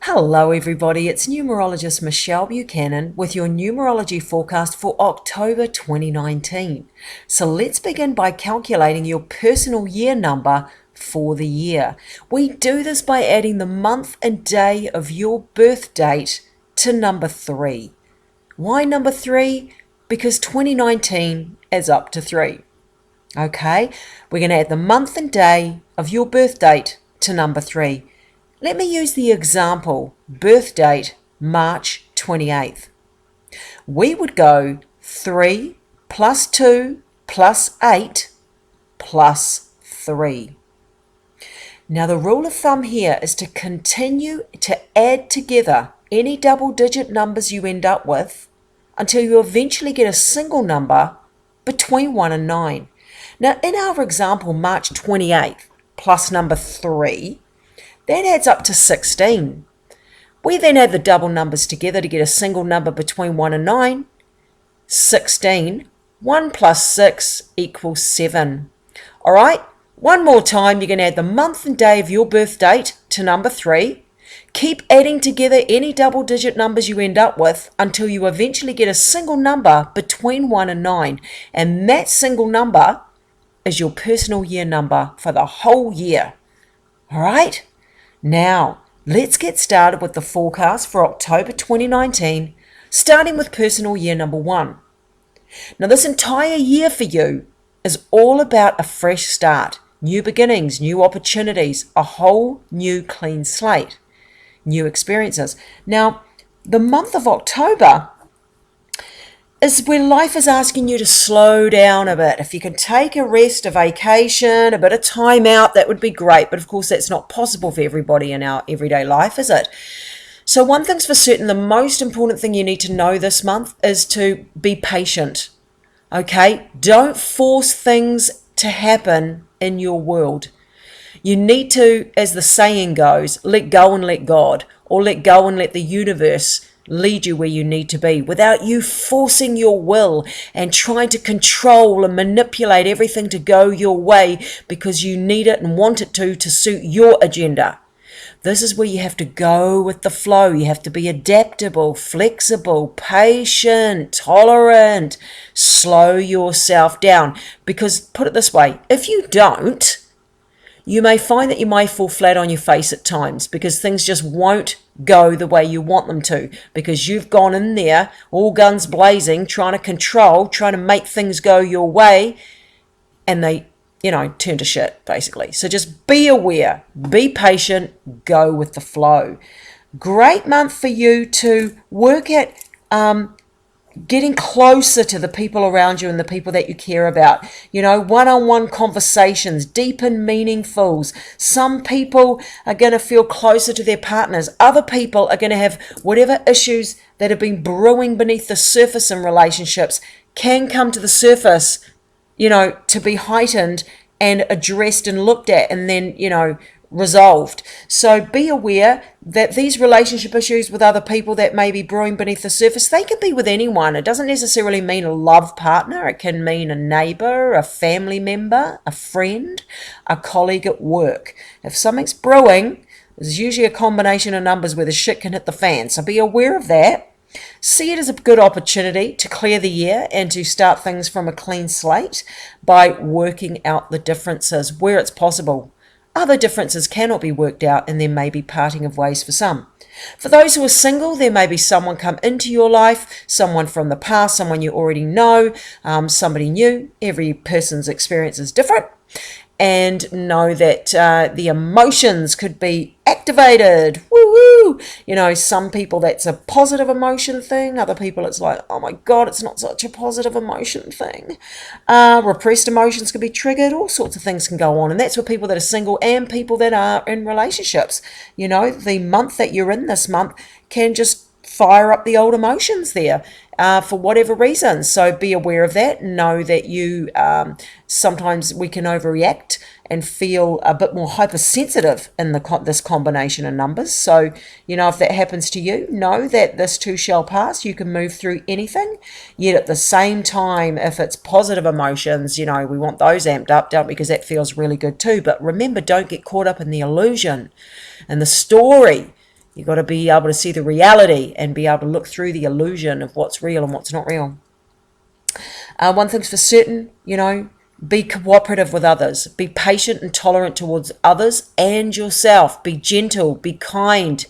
Hello everybody, it's Numerologist Michelle Buchanan with your numerology forecast for October 2019. So let's begin by calculating your personal year number for the year. We do this by adding the month and day of your birth date to number 3. Why number 3? Because 2019 adds up to 3. Okay, we're going to add the month and day of your birth date to number 3. Let me use the example, birth date, March 28th. We would go 3 plus 2 plus 8 plus 3. Now the rule of thumb here is to continue to add together any double-digit numbers you end up with until you eventually get a single number between 1 and 9. Now in our example, March 28th plus number 3, that adds up to 16. We then add the double numbers together to get a single number between 1 and 9. 16. 1 plus 6 equals 7. All right, one more time, you're going to add the month and day of your birth date to number 3. Keep adding together any double-digit numbers you end up with until you eventually get a single number between 1 and 9. And that single number is your personal year number for the whole year. All right? Now, let's get started with the forecast for October 2019, starting with personal year number 1. Now, this entire year for you is all about a fresh start, new beginnings, new opportunities, a whole new clean slate, new experiences. Now, the month of October is where life is asking you to slow down a bit. If you can take a rest, a vacation, a bit of time out, that would be great. But of course, that's not possible for everybody in our everyday life, is it? So one thing's for certain, the most important thing you need to know this month is to be patient. Okay? Don't force things to happen in your world. You need to, as the saying goes, let go and let God, or let go and let the universe lead you where you need to be without you forcing your will and trying to control and manipulate everything to go your way because you need it and want it to suit your agenda. This is where you have to go with the flow. You have to be adaptable, flexible, patient, tolerant, slow yourself down. Because put it this way, if you don't, you may find that you may fall flat on your face at times because things just won't go the way you want them to because you've gone in there all guns blazing, trying to control, trying to make things go your way, and they, turn to shit, basically. So just be aware, be patient, go with the flow. Great month for you to work at getting closer to the people around you and the people that you care about. One-on-one conversations, deep and meaningful. Some people are going to feel closer to their partners. Other people are going to have whatever issues that have been brewing beneath the surface in relationships can come to the surface, to be heightened and addressed and looked at and then, resolved. So be aware that these relationship issues with other people that may be brewing beneath the surface, they can be with anyone. It doesn't necessarily mean a love partner. It can mean a neighbor, a family member, a friend, a colleague at work. If something's brewing, there's usually a combination of numbers where the shit can hit the fan. So be aware of that. See it as a good opportunity to clear the year and to start things from a clean slate by working out the differences where it's possible. Other differences cannot be worked out and there may be parting of ways for some. For those who are single, there may be someone come into your life, someone from the past, someone you already know, somebody new. Every person's experience is different. And know that the emotions could be activated. Woo-hoo! Some people that's a positive emotion thing. Other people it's like, oh my God, it's not such a positive emotion thing. Repressed emotions can be triggered. All sorts of things can go on. And that's for people that are single and people that are in relationships. The month that you're in this month can just fire up the old emotions there for whatever reason. So be aware of that. Know that you sometimes we can overreact and feel a bit more hypersensitive in this combination of numbers. So, if that happens to you, know that this too shall pass. You can move through anything. Yet at the same time, if it's positive emotions, we want those amped up, don't we? Because that feels really good too. But remember, don't get caught up in the illusion and the story. You've got to be able to see the reality and be able to look through the illusion of what's real and what's not real. One thing's for certain, be cooperative with others. Be patient and tolerant towards others and yourself. Be gentle, be kind,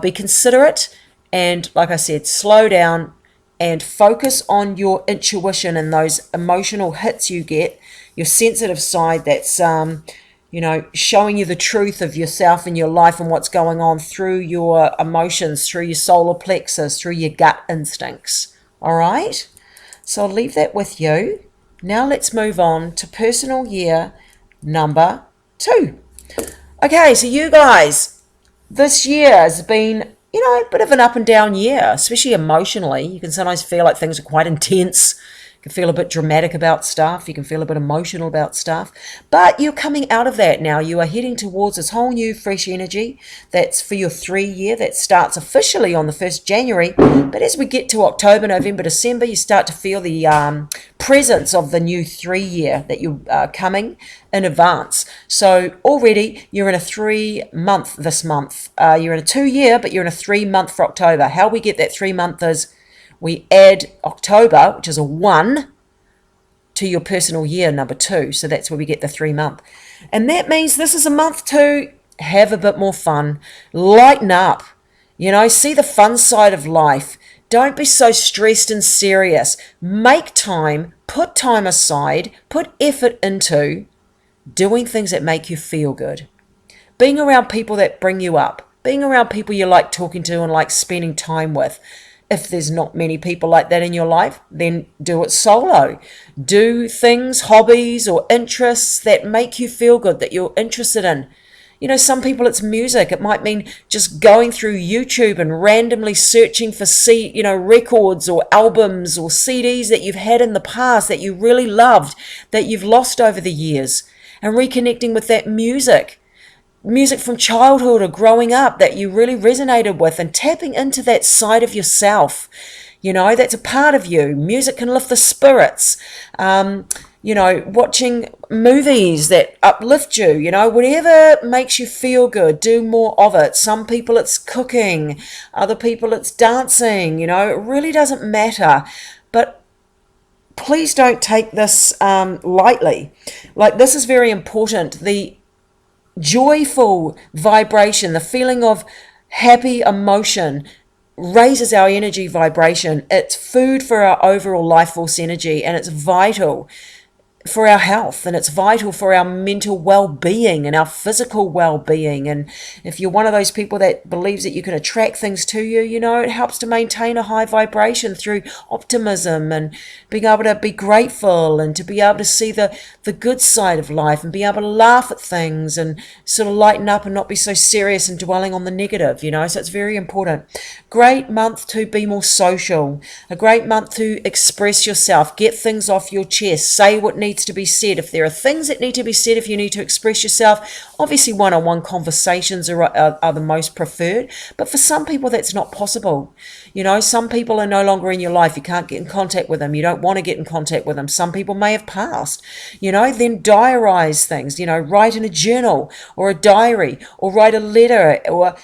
be considerate, and like I said, slow down and focus on your intuition and those emotional hits you get, your sensitive side that's showing you the truth of yourself and your life and what's going on through your emotions, through your solar plexus, through your gut instincts. All right? So I'll leave that with you. Now let's move on to personal year number 2. Okay, so you guys, this year has been, a bit of an up and down year, especially emotionally. You can sometimes feel like things are quite intense. You can feel a bit dramatic about stuff. You can feel a bit emotional about stuff. But you're coming out of that now. You are heading towards this whole new fresh energy. That's for your 3 year. That starts officially on the 1st January. But as we get to October, November, December, you start to feel the presence of the new 3 year that you're coming in advance. So already you're in a 3 month this month. You're in a 2 year, but you're in a 3 month for October. How we get that 3 month is we add October, which is a 1, to your personal year number 2. So that's where we get the 3 month. And that means this is a month to have a bit more fun. Lighten up. See the fun side of life. Don't be so stressed and serious. Make time, put time aside, put effort into doing things that make you feel good. Being around people that bring you up. Being around people you like talking to and like spending time with. If there's not many people like that in your life, then do it solo. Do things, hobbies or interests that make you feel good, that you're interested in. Some people it's music. It might mean just going through YouTube and randomly searching for records or albums or CDs that you've had in the past that you really loved, that you've lost over the years, and reconnecting with that music from childhood or growing up that you really resonated with, and tapping into that side of yourself. That's a part of you. Music can lift the spirits. Watching movies that uplift you, whatever makes you feel good, do more of it. Some people it's cooking, other people it's dancing, it really doesn't matter. But please don't take this lightly. Like, this is very important. The joyful vibration, the feeling of happy emotion raises our energy vibration. It's food for our overall life force energy, and it's vital for our health, and it's vital for our mental well-being and our physical well-being. And if you're one of those people that believes that you can attract things to you, it helps to maintain a high vibration through optimism and being able to be grateful and to be able to see the good side of life and be able to laugh at things and sort of lighten up and not be so serious and dwelling on the negative, so it's very important. Great month to be more social, a great month to express yourself, get things off your chest, say what needs to be said. If there are things that need to be said, if you need to express yourself, obviously one-on-one conversations are the most preferred, but for some people that's not possible. Some people are no longer in your life. You can't get in contact with them. You don't want to get in contact with them. Some people may have passed. Then diarize things, write in a journal or a diary, or write a letter, or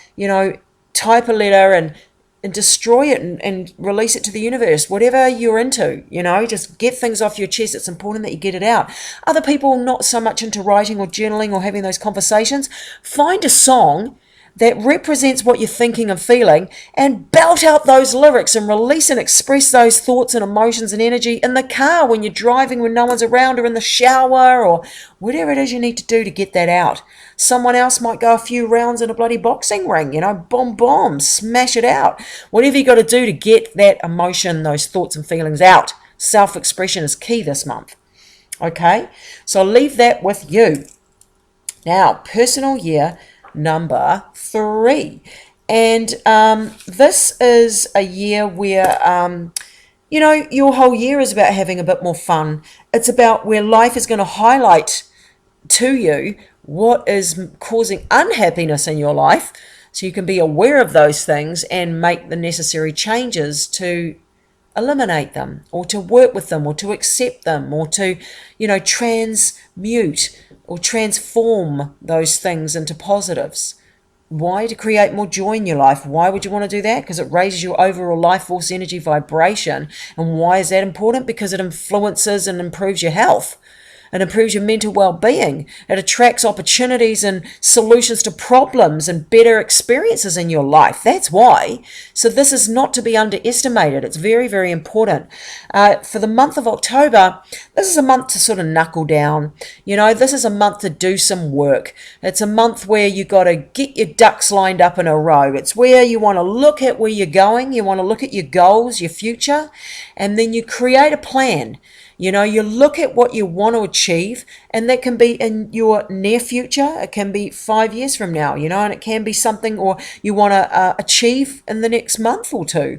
type a letter and destroy it and release it to the universe. Whatever you're into, just get things off your chest. It's important that you get it out. Other people not so much into writing or journaling or having those conversations. Find a song that represents what you're thinking and feeling, and belt out those lyrics and release and express those thoughts and emotions and energy in the car, when you're driving, when no one's around, or in the shower, or whatever it is you need to do to get that out. Someone else might go a few rounds in a bloody boxing ring, boom, smash it out. Whatever you got to do to get that emotion, those thoughts and feelings out. Self-expression is key this month. Okay, so I'll leave that with you. Now, personal year number 3. And this is a year where, your whole year is about having a bit more fun. It's about where life is going to highlight to you what is causing unhappiness in your life, so you can be aware of those things and make the necessary changes to eliminate them, or to work with them, or to accept them, or to, transmute or transform those things into positives. Why? To create more joy in your life. Why would you want to do that? Because it raises your overall life force energy vibration. And why is that important? Because it influences and improves your health. It improves your mental well-being. It attracts opportunities and solutions to problems and better experiences in your life. That's why. So this is not to be underestimated. It's very, very important. For the month of October, this is a month to sort of knuckle down. This is a month to do some work. It's a month where you got to get your ducks lined up in a row. It's where you want to look at where you're going. You want to look at your goals, your future, and then you create a plan. You look at what you want to achieve, and that can be in your near future. It can be 5 years from now, and it can be something or you want to achieve in the next month or two.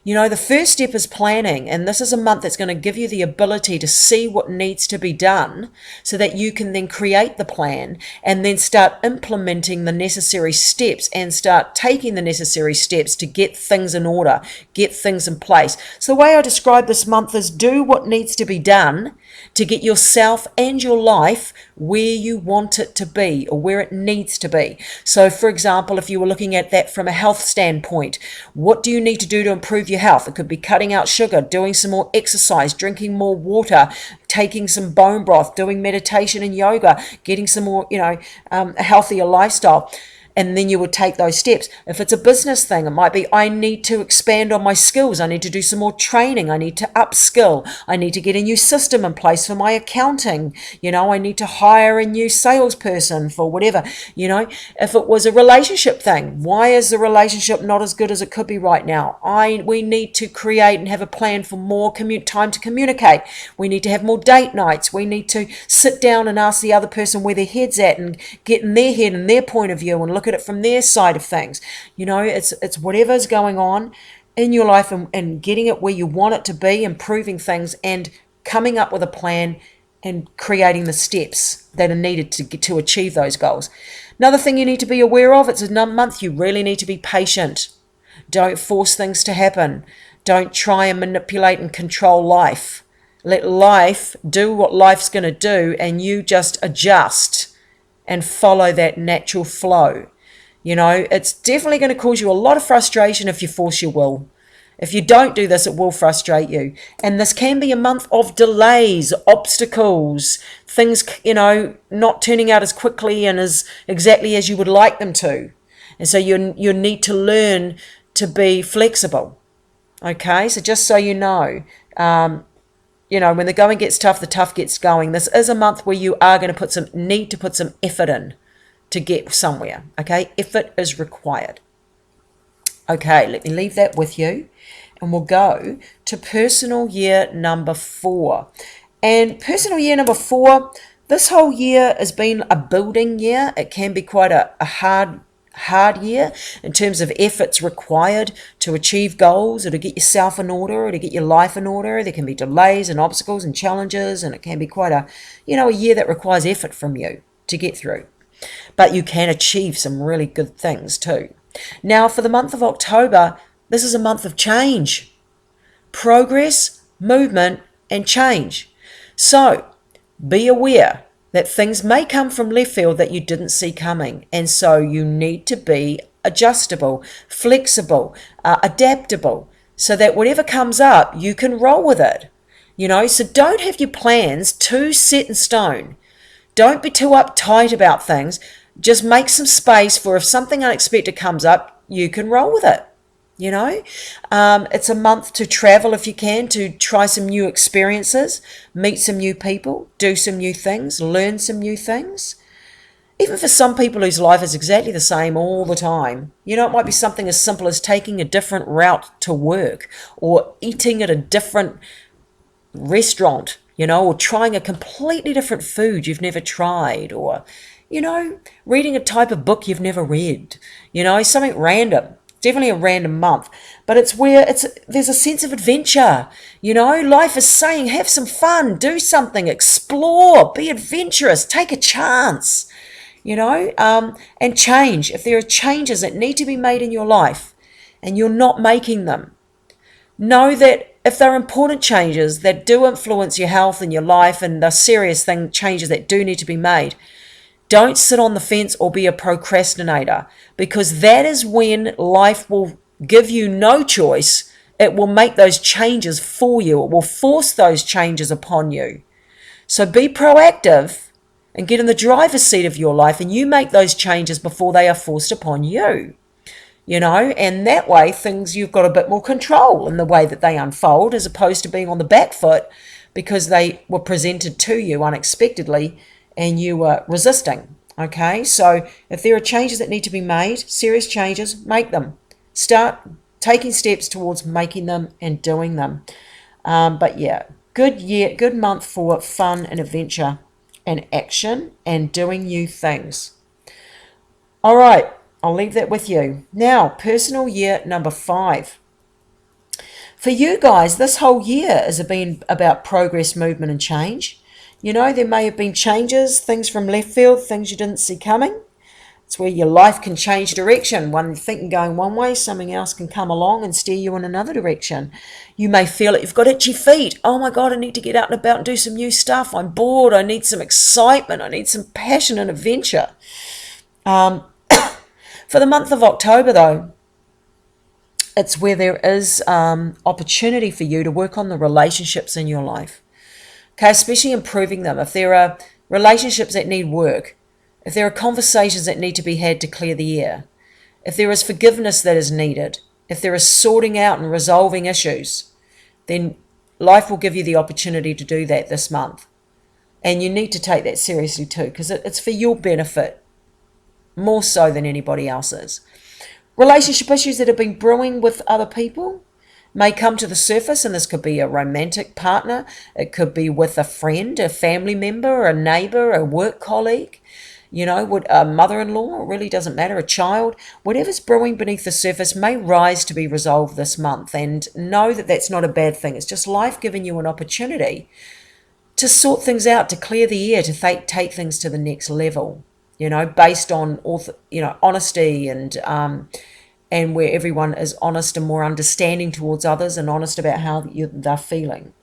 The first step is planning, and this is a month that's going to give you the ability to see what needs to be done so that you can then create the plan and then start implementing the necessary steps and start taking the necessary steps to get things in order, get things in place. So the way I describe this month is do what needs to be done to get yourself and your life where you want it to be or where it needs to be. So for example, if you were looking at that from a health standpoint, what do you need to do to improve your health? It could be cutting out sugar, doing some more exercise, drinking more water, taking some bone broth, doing meditation and yoga, getting some more, a healthier lifestyle. And then you would take those steps. If it's a business thing, it might be, I need to expand on my skills. I need to do some more training. I need to upskill. I need to get a new system in place for my accounting. I need to hire a new salesperson for whatever. If it was a relationship thing, why is the relationship not as good as it could be right now? We need to create and have a plan for more time to communicate. We need to have more date nights. We need to sit down and ask the other person where their head's at and get in their head and their point of view and look at it from their side of things. It's whatever's going on in your life and getting it where you want it to be, improving things and coming up with a plan and creating the steps that are needed to achieve those goals. Another thing you need to be aware of, it's a month you really need to be patient. Don't force things to happen. Don't try and manipulate and control life. Let life do what life's going to do and you just adjust and follow that natural flow. It's definitely going to cause you a lot of frustration if you force your will. If you don't do this, it will frustrate you. And this can be a month of delays, obstacles, things, not turning out as quickly and as exactly as you would like them to. And so you need to learn to be flexible. Okay, so just so you know, when the going gets tough, the tough gets going. This is a month where you are going to need to put some effort in to get somewhere. Okay, effort is required. Okay, let me leave that with you, and we'll go to personal year number 4. And personal year number 4, this whole year has been a building year. It can be quite a hard year in terms of efforts required to achieve goals or to get yourself in order or to get your life in order. There can be delays and obstacles and challenges, and it can be quite a year that requires effort from you to get through. But you can achieve some really good things too. Now, for the month of October, this is a month of change, progress, movement, and change. So be aware that things may come from left field that you didn't see coming. And so you need to be adjustable, flexible, adaptable, so that whatever comes up, you can roll with it. So don't have your plans too set in stone. Don't be too uptight about things. Just make some space for if something unexpected comes up, you can roll with it. It's a month to travel if you can, to try some new experiences, meet some new people, do some new things, learn some new things. Even for some people whose life is exactly the same all the time, it might be something as simple as taking a different route to work or eating at a different restaurant, or trying a completely different food you've never tried, or, reading a type of book you've never read, something random. Definitely a random month, but it's where there's a sense of adventure. Life is saying, have some fun, do something, explore, be adventurous, take a chance, and change. If there are changes that need to be made in your life and you're not making them, know that if they're important changes that do influence your health and your life and the serious changes that do need to be made, Don't sit on the fence or be a procrastinator, because that is when life will give you no choice. It will make those changes for you. It will force those changes upon you. So be proactive and get in the driver's seat of your life, and you make those changes before they are forced upon you. And that way you've got a bit more control in the way that they unfold, as opposed to being on the back foot because they were presented to you unexpectedly and you were resisting. Okay, so if there are changes that need to be made, serious changes, make them. Start taking steps towards making them and doing them. But yeah, good month for fun and adventure and action and doing new things. All right, I'll leave that with you. Now, personal year number 5. For you guys, this whole year has been about progress, movement, and change. There may have been changes, things from left field, things you didn't see coming. It's where your life can change direction. One thing going one way, something else can come along and steer you in another direction. You may feel it. You've got itchy feet. Oh my God, I need to get out and about and do some new stuff. I'm bored. I need some excitement. I need some passion and adventure. For the month of October, though, it's where there is opportunity for you to work on the relationships in your life. Okay, especially improving them. If there are relationships that need work, if there are conversations that need to be had to clear the air, if there is forgiveness that is needed, if there is sorting out and resolving issues, then life will give you the opportunity to do that this month. And you need to take that seriously too, because it's for your benefit, more so than anybody else's. Relationship issues that have been brewing with other people may come to the surface, and this could be a romantic partner, it could be with a friend, a family member, a neighbor, a work colleague, a mother-in-law, it really doesn't matter, a child. Whatever's brewing beneath the surface may rise to be resolved this month, and know that that's not a bad thing. It's just life giving you an opportunity to sort things out, to clear the air, to take things to the next level, based on honesty and where everyone is honest and more understanding towards others and honest about how they're feeling.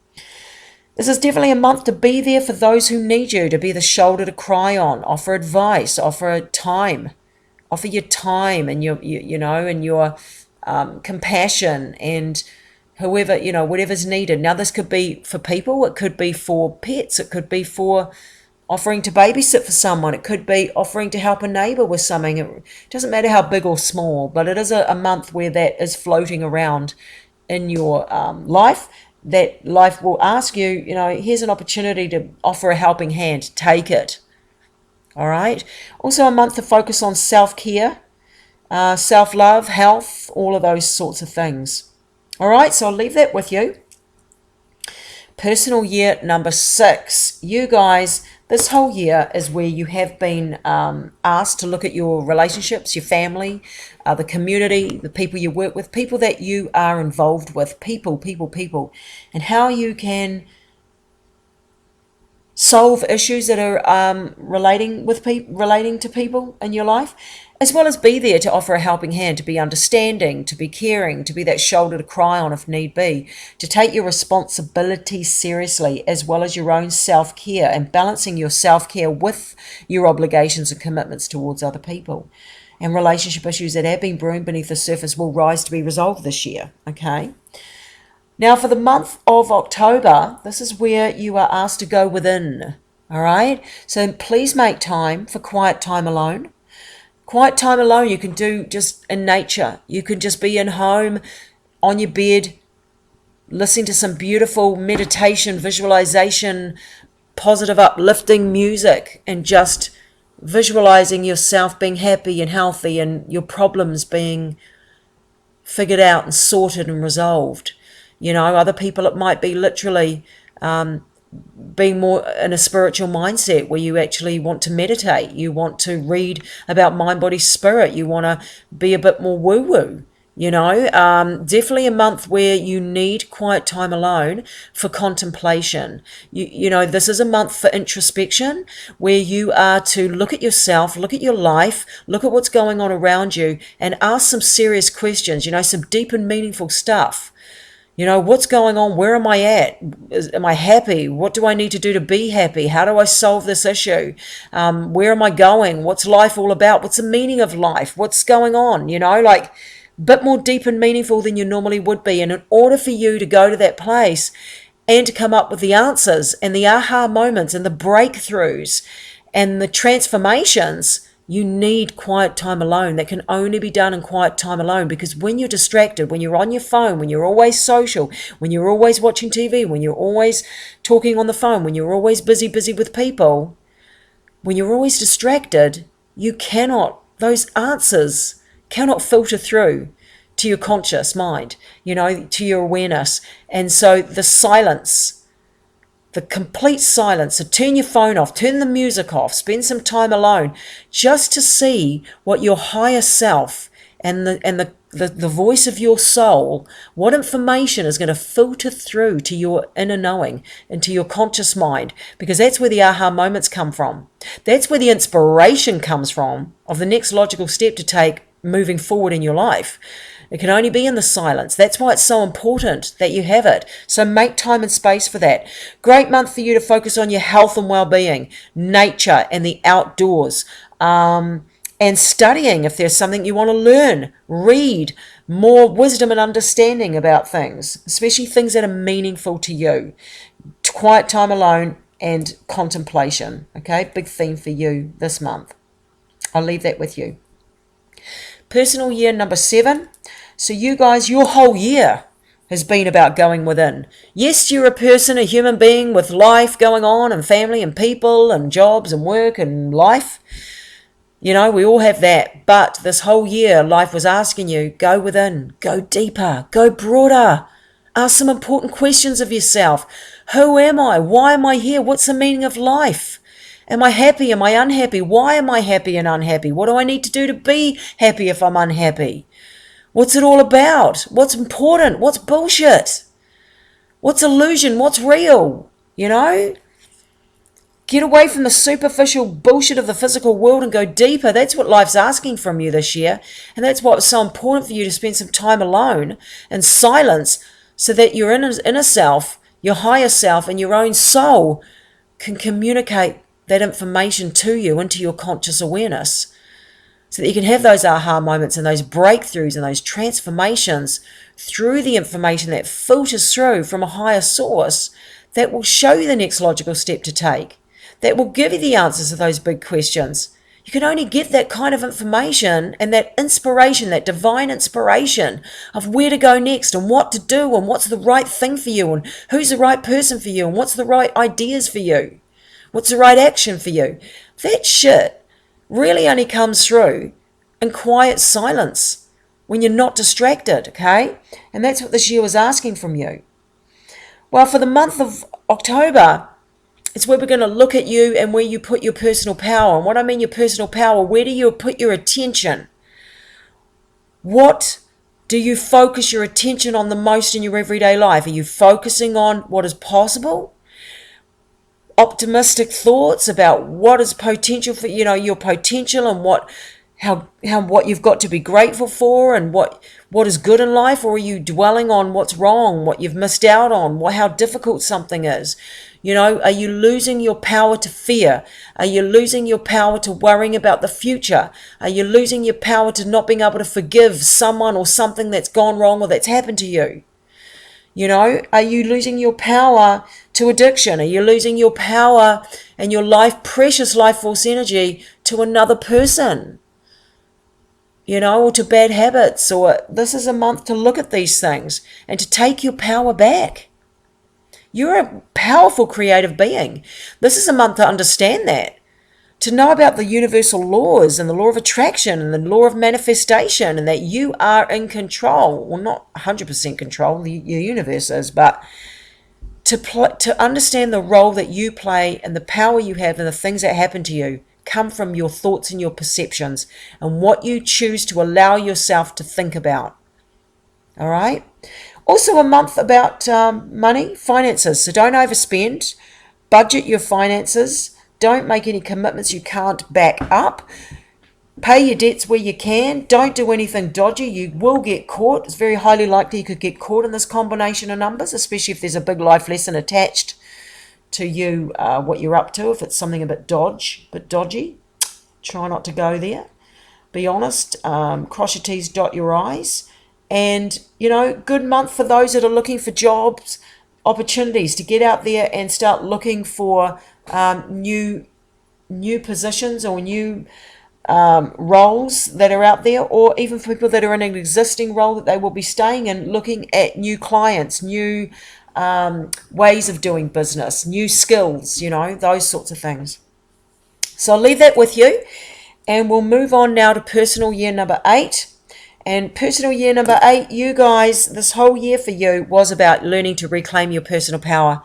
This is definitely a month to be there for those who need you, to be the shoulder to cry on, offer advice, offer time, offer your time and your compassion and whoever, whatever's needed. Now, this could be for people, it could be for pets, it could be for offering to babysit for someone, it could be offering to help a neighbor with something. It doesn't matter how big or small, but it is a month where that is floating around in your life, that life will ask you, here's an opportunity to offer a helping hand, take it. All right. Also a month to focus on self-care, self-love, health, all of those sorts of things. All right, so I'll leave that with you. Personal year number 6. You guys, this whole year is where you have been asked to look at your relationships, your family, the community, the people you work with, people that you are involved with, people, and how you can solve issues that are relating to people in your life, as well as be there to offer a helping hand, to be understanding, to be caring, to be that shoulder to cry on if need be, to take your responsibilities seriously, as well as your own self-care, and balancing your self-care with your obligations and commitments towards other people. And relationship issues that have been brewing beneath the surface will rise to be resolved this year, okay? Now, for the month of October, this is where you are asked to go within, all right? So please make time for quiet time alone. Quiet time alone you can do just in nature. You can just be in home, on your bed, listening to some beautiful meditation, visualization, positive, uplifting music, and just visualizing yourself being happy and healthy and your problems being figured out and sorted and resolved. Other people, it might be literally being more in a spiritual mindset where you actually want to meditate. You want to read about mind, body, spirit. You want to be a bit more woo-woo. Definitely a month where you need quiet time alone for contemplation. This is a month for introspection, where you are to look at yourself, look at your life, look at what's going on around you, and ask some serious questions, some deep and meaningful stuff. What's going on? Where am I at? Am I happy? What do I need to do to be happy? How do I solve this issue? Where am I going? What's life all about? What's the meaning of life? What's going on? Like a bit more deep and meaningful than you normally would be. And in order for you to go to that place and to come up with the answers and the aha moments and the breakthroughs and the transformations, you need quiet time alone. That can only be done in quiet time alone, because when you're distracted, when you're on your phone, when you're always social, when you're always watching TV, when you're always talking on the phone, when you're always busy with people, when you're always distracted, those answers cannot filter through to your conscious mind, to your awareness. And so the silence, the complete silence. So turn your phone off, turn the music off, spend some time alone just to see what your higher self and the voice of your soul, what information is going to filter through to your inner knowing and to your conscious mind, because that's where the aha moments come from. That's where the inspiration comes from of the next logical step to take moving forward in your life. It can only be in the silence. That's why it's so important that you have it. So make time and space for that. Great month for you to focus on your health and well-being, nature and the outdoors, and studying if there's something you want to learn, read more wisdom and understanding about things, especially things that are meaningful to you. Quiet time alone and contemplation. Okay, big theme for you this month. I'll leave that with you. Personal year number 7. So you guys, your whole year has been about going within. Yes, you're a person, a human being with life going on and family and people and jobs and work and life. We all have that. But this whole year, life was asking you, go within, go deeper, go broader. Ask some important questions of yourself. Who am I? Why am I here? What's the meaning of life? Am I happy? Am I unhappy? Why am I happy and unhappy? What do I need to do to be happy if I'm unhappy? What's it all about? What's important? What's bullshit? What's illusion? What's real? Get away from the superficial bullshit of the physical world and go deeper. That's what life's asking from you this year. And that's why it's so important for you to spend some time alone in silence, so that your inner self, your higher self, and your own soul can communicate that information to you into your conscious awareness, so that you can have those aha moments and those breakthroughs and those transformations through the information that filters through from a higher source that will show you the next logical step to take, that will give you the answers to those big questions. You can only get that kind of information and that inspiration, that divine inspiration of where to go next and what to do and what's the right thing for you and who's the right person for you and what's the right ideas for you. What's the right action for you? That shit really only comes through in quiet silence when you're not distracted, okay? And that's what this year was asking from you. Well, for the month of October, it's where we're going to look at you and where you put your personal power. And what I mean your personal power, where do you put your attention? What do you focus your attention on the most in your everyday life? Are you focusing on what is possible? Optimistic thoughts about what is potential for your potential and what you've got to be grateful for and what is good in life? Or are you dwelling on what's wrong, what you've missed out on, how difficult something is? Are you losing your power to fear? Are you losing your power to worrying about the future? Are you losing your power to not being able to forgive someone or something that's gone wrong or that's happened to you? Are you losing your power to addiction? Are you losing your power and your precious life force energy to another person? Or to bad habits? Or this is a month to look at these things and to take your power back. You're a powerful creative being. This is a month to understand that. To know about the universal laws and the law of attraction and the law of manifestation, and that you are in control. Well, not 100% control, the universe is, but to understand the role that you play and the power you have and the things that happen to you come from your thoughts and your perceptions and what you choose to allow yourself to think about. All right? Also a month about money, finances. So don't overspend. Budget your finances. Don't make any commitments you can't back up. Pay your debts where you can. Don't do anything dodgy. You will get caught. It's very highly likely you could get caught in this combination of numbers, especially if there's a big life lesson attached to you, what you're up to. If it's something a bit dodgy, try not to go there. Be honest. Cross your T's, dot your I's. And, good month for those that are looking for jobs, opportunities to get out there and start looking for new positions or new roles that are out there, or even for people that are in an existing role that they will be staying in, looking at new clients, new ways of doing business, new skills, those sorts of things. So I'll leave that with you, and we'll move on now to personal year number 8. And personal year number 8, you guys, this whole year for you was about learning to reclaim your personal power,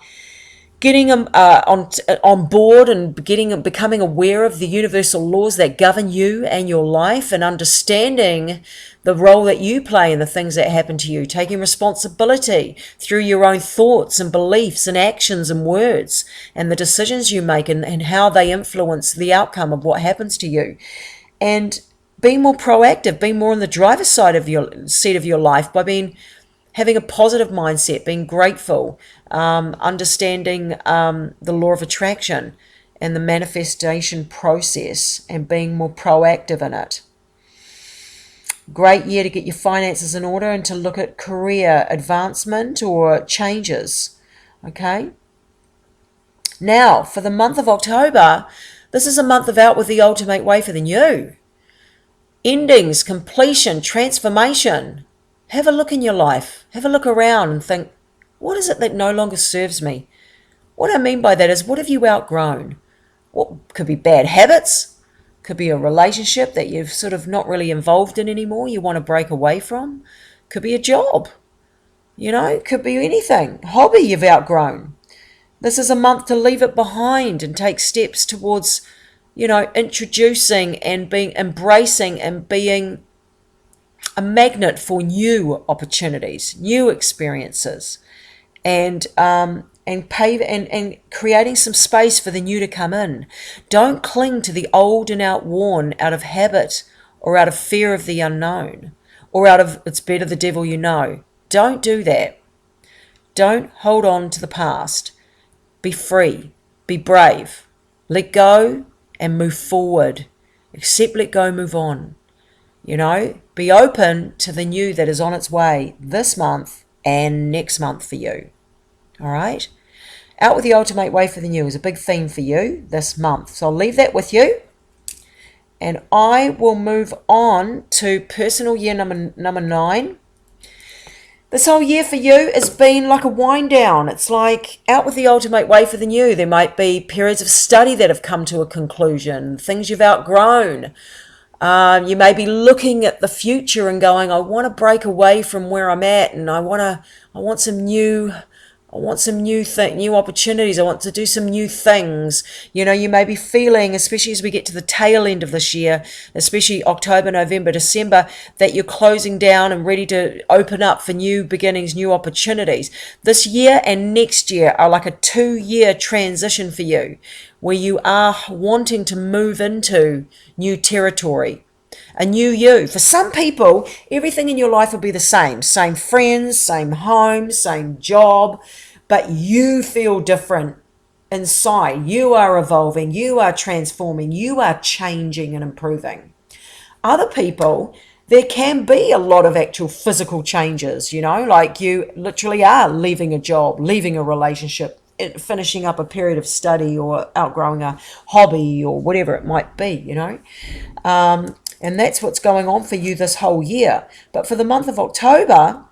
getting on board and becoming aware of the universal laws that govern you and your life, and understanding the role that you play in the things that happen to you, taking responsibility through your own thoughts and beliefs and actions and words and the decisions you make, and how they influence the outcome of what happens to you. And being more proactive, being more on the driver's side of your seat of your life by having a positive mindset, being grateful, understanding the law of attraction and the manifestation process, and being more proactive in it. Great year to get your finances in order and to look at career advancement or changes. Okay. Now, for the month of October, this is a month of out with the old to make way for the new. Endings, completion, transformation. Have a look in your life. Have a look around and think, what is it that no longer serves me? What I mean by that is, what have you outgrown? What could be bad habits, could be a relationship that you've sort of not really involved in anymore, you want to break away from. Could be a job, could be anything. Hobby you've outgrown. This is a month to leave it behind and take steps towards, introducing and embracing and being a magnet for new opportunities, new experiences, and creating some space for the new to come in. Don't cling to the old and outworn out of habit or out of fear of the unknown or out of it's better the devil you know. Don't do that. Don't hold on to the past. Be free. Be brave. Let go and move forward. Accept, let go, move on. Be open to the new that is on its way this month and next month for you. All right? Out with the old to make way for the new is a big theme for you this month. So I'll leave that with you. And I will move on to personal year number 9. This whole year for you has been like a wind down. It's like out with the old to make way for the new. There might be periods of study that have come to a conclusion, things you've outgrown. You may be looking at the future and going, I want to break away from where I'm at, and I want some new opportunities. I want to do some new things. You may be feeling, especially as we get to the tail end of this year, especially October, November, December, that you're closing down and ready to open up for new beginnings, new opportunities. This year and next year are like a 2-year transition for you, where you are wanting to move into new territory, a new you. For some people, everything in your life will be the same friends, same home, same job, but you feel different inside. You are evolving, you are transforming, you are changing and improving. Other people, there can be a lot of actual physical changes, like you literally are leaving a job, leaving a relationship, finishing up a period of study, or outgrowing a hobby, or whatever it might be, and that's what's going on for you this whole year. But for the month of October,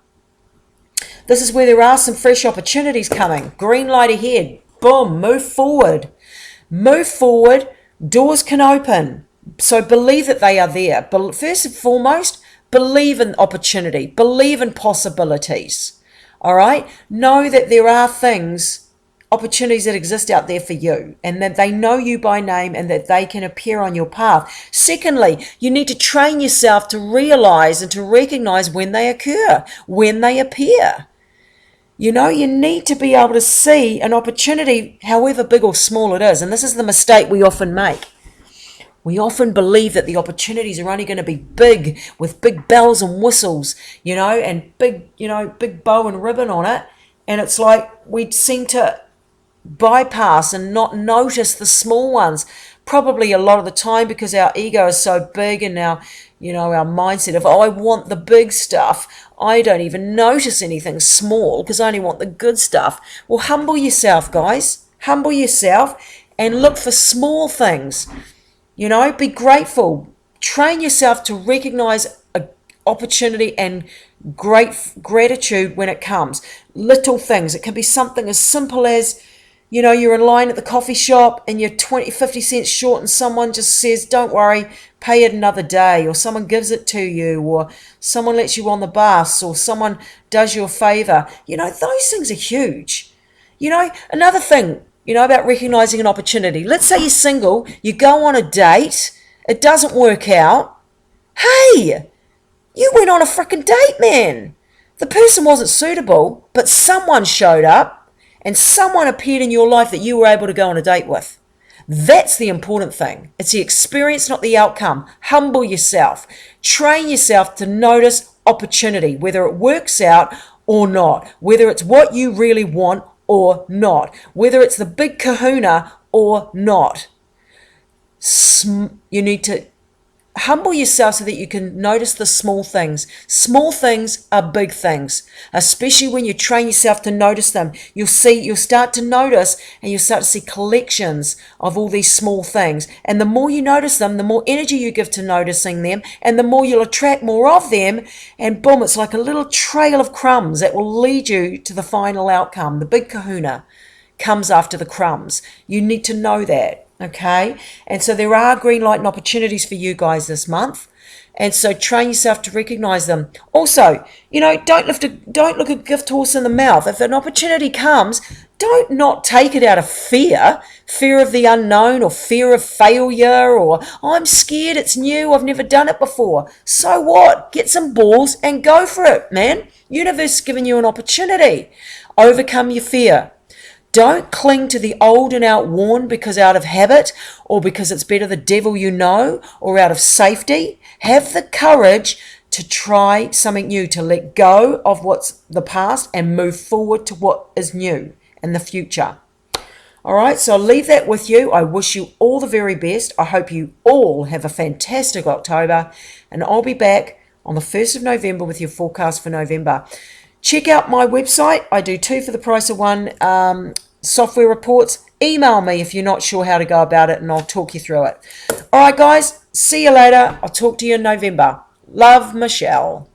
this is where there are some fresh opportunities coming. Green light ahead. Boom, move forward. Move forward. Doors can open. So believe that they are there. But first and foremost, believe in opportunity. Believe in possibilities. All right? Know that there are opportunities that exist out there for you, and that they know you by name and that they can appear on your path. Secondly, you need to train yourself to realize and to recognize when they occur, when they appear. You need to be able to see an opportunity, however big or small it is. And this is the mistake we often make. We often believe that the opportunities are only going to be big, with big bells and whistles, and big bow and ribbon on it. And it's like we seem to bypass and not notice the small ones, probably a lot of the time because our ego is so big, and our mindset of, I want the big stuff. I don't even notice anything small because I only want the good stuff. Well, humble yourself, guys. Humble yourself and look for small things. Be grateful. Train yourself to recognize an opportunity and gratitude when it comes. Little things. It can be something as simple as, you're in line at the coffee shop and you're 50 cents short, and someone just says, don't worry, pay it another day, or someone gives it to you, or someone lets you on the bus, or someone does you a favor. Those things are huge. Another thing, about recognizing an opportunity. Let's say you're single, you go on a date, it doesn't work out. Hey, you went on a freaking date, man. The person wasn't suitable, but someone showed up and someone appeared in your life that you were able to go on a date with. That's the important thing. It's the experience, not the outcome. Humble yourself. Train yourself to notice opportunity, whether it works out or not, whether it's what you really want or not, whether it's the big kahuna or not. You need to humble yourself so that you can notice the small things. Small things are big things, especially when you train yourself to notice them. You'll start to notice, and you'll start to see collections of all these small things. And the more you notice them, the more energy you give to noticing them, and the more you'll attract more of them. And boom, it's like a little trail of crumbs that will lead you to the final outcome. The big kahuna comes after the crumbs. You need to know that. Okay, and so there are green light and opportunities for you guys this month, and so train yourself to recognize them. Also, don't look a gift horse in the mouth. If an opportunity comes, don't not take it out of fear of the unknown, or fear of failure, or I'm scared, it's new, I've never done it before. So what? Get some balls and go for it, man. Universe is giving you an opportunity. Overcome your fear. Don't cling to the old and outworn because out of habit, or because it's better the devil you know, or out of safety. Have the courage to try something new, to let go of what's the past and move forward to what is new in the future. All right, so I'll leave that with you. I wish you all the very best. I hope you all have a fantastic October, and I'll be back on the 1st of November with your forecast for November. Check out my website. I do 2 for the price of 1 software reports. Email me if you're not sure how to go about it, and I'll talk you through it. All right, guys. See you later. I'll talk to you in November. Love, Michelle.